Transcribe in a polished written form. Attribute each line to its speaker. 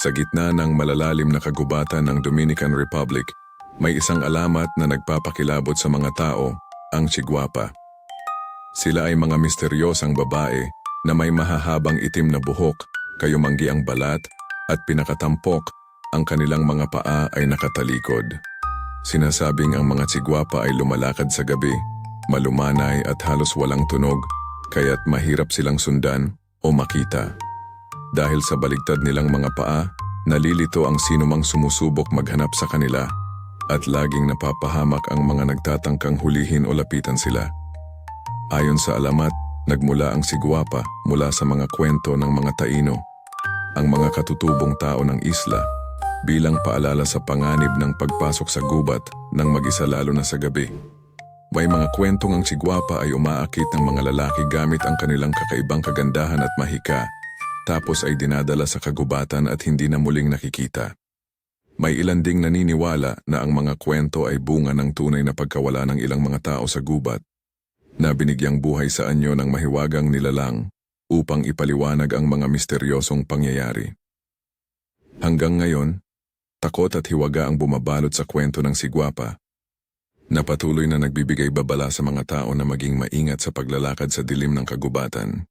Speaker 1: Sa gitna ng malalalim na kagubatan ng Dominican Republic, may isang alamat na nagpapakilabot sa mga tao, ang Chiguapa. Sila ay mga misteryosang babae na may mahahabang itim na buhok, kayumanggi ang balat, at pinakatampok, ang kanilang mga paa ay nakatalikod. Sinasabing ang mga Chiguapa ay lumalakad sa gabi, malumanay at halos walang tunog, kaya't mahirap silang sundan o makita. Dahil sa baligtad nilang mga paa, nalilito ang sinumang sumusubok maghanap sa kanila at laging napapahamak ang mga nagtatangkang hulihin o lapitan sila. Ayon sa alamat, nagmula ang Chiguapa mula sa mga kwento ng mga Taino, ang mga katutubong tao ng isla, bilang paalala sa panganib ng pagpasok sa gubat ng mag-isa lalo na sa gabi. May mga kwentong ang Chiguapa ay umaakit ng mga lalaki gamit ang kanilang kakaibang kagandahan at mahika, tapos ay dinadala sa kagubatan at hindi na muling nakikita. May ilan ding naniniwala na ang mga kwento ay bunga ng tunay na pagkawala ng ilang mga tao sa gubat, na binigyang buhay sa anyo ng mahiwagang nilalang upang ipaliwanag ang mga misteryosong pangyayari. Hanggang ngayon, takot at hiwaga ang bumabalot sa kwento ng Chiguapa, na patuloy na nagbibigay babala sa mga tao na maging maingat sa paglalakad sa dilim ng kagubatan.